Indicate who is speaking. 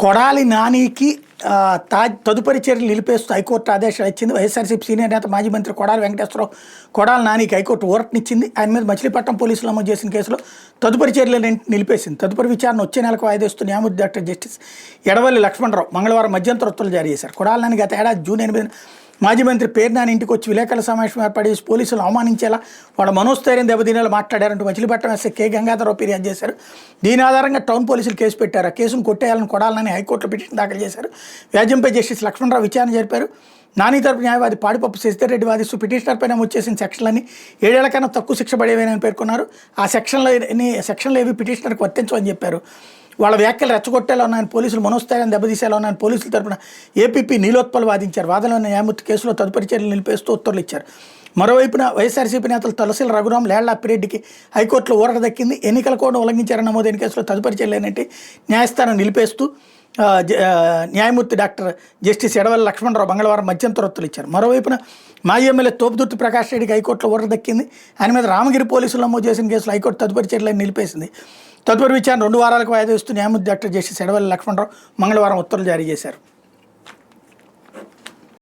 Speaker 1: కొడాలి నానికి తదుపరి చర్యలు నిలిపేస్తూ హైకోర్టు ఆదేశాలు ఇచ్చింది. వైఎస్ఆర్సీపీ సీనియర్ నేత మాజీ మంత్రి కొడాలి వెంకటేశ్వరరావు కొడాలి నానికి హైకోర్టు ఊరటనిచ్చింది. ఆయన మీద మచిలీపట్నం పోలీసులు నమోదు చేసిన కేసులో తదుపరి చర్యలు నిలిపేసింది. తదుపరి విచారణ వచ్చే నెలకు వాయిదా ఇస్తూ న్యాయమూర్తి డాక్టర్ జస్టిస్ ఎడవల్లి లక్ష్మణరావు మంగళవారం మధ్యంతర ఉత్తర్వులు జారీ చేశారు. కొడాలి నాని గత ఏడాది జూన్ 8న మాజీ మంత్రి పేర్నాని ఇంటికి వచ్చి విలేకరుల సమావేశం ఏర్పాటు చేసి పోలీసులు అవమానించేలా వాళ్ళ మనోస్థైర్యం దెబ్బతినేలా మాట్లాడారంటూ మచిలీపట్నం ఎస్ఐ కె గంగాధరరావు ఫిర్యాదు చేశారు. దీని ఆధారంగా టౌన్ పోలీసులు కేసు పెట్టారు. ఆ కేసును కొట్టేయాలని కొడాలని హైకోర్టులో పిటిషన్ దాఖలు చేశారు. వ్యాజ్యంపై జస్టిస్ లక్ష్మణరావు విచారణ జరిపారు. నాని తరపు న్యాయవాది పాడిపప్పు శశిధర్ రెడ్డి వాదిస్తూ పిటిషనర్పై నమోదు చేసిన సెక్షన్లన్నీ 7 ఏళ్ల కన్నా తక్కువ శిక్ష పడేవేనని పేర్కొన్నారు. ఆ సెక్షన్లు ఏవి పిటిషనర్కి వర్తించవని చెప్పారు. వాళ్ళ వ్యాఖ్యలు రెచ్చగొట్టేలా ఉన్నాయని, పోలీసులు మనోస్థైర్యాన్ని దెబ్బతీసేలా ఉన్నాయని పోలీసుల తరపున ఏపీపీ నీలోత్పల్ వాదించారు. వాదనలో న్యాయమూర్తి కేసులో తదుపరి చర్యలు నిలిపేస్తూ ఉత్తర్వులు ఇచ్చారు. మరోవైపున వైఎస్ఆర్సీపీ నేతలు తలసిల రఘురాం, లేళ్ల అప్పిరెడ్డికి హైకోర్టులో ఊరట దక్కింది. ఎన్నికల కోడ్ను ఉల్లంఘించారని నమోదైన కేసులో తదుపరి చర్యలేనంటే న్యాయస్థానం నిలిపేస్తూ న్యాయమూర్తి డాక్టర్ జస్టిస్ ఎడవల్లి లక్ష్మణరావు మంగళవారం మధ్యంతర ఉత్తర్వులు ఇచ్చారు. మరోవైపున మాజీ ఎమ్మెల్యే తోపుదుర్తి ప్రకాష్ రెడ్డికి హైకోర్టులో ఊరట దక్కింది. ఆయన మీద రామగిరి పోలీసులు నమోదు చేసిన కేసులో హైకోర్టు తదుపరి చర్యలను నిలిపేసింది. తదుపరి విచారణ 2 వారాలకు వాయిదా ఇస్తూ న్యాయమూర్తి డాక్టర్ జస్టిస్ ఎడవల్లి లక్ష్మణరావు మంగళవారం ఉత్తర్వులు జారీ చేశారు.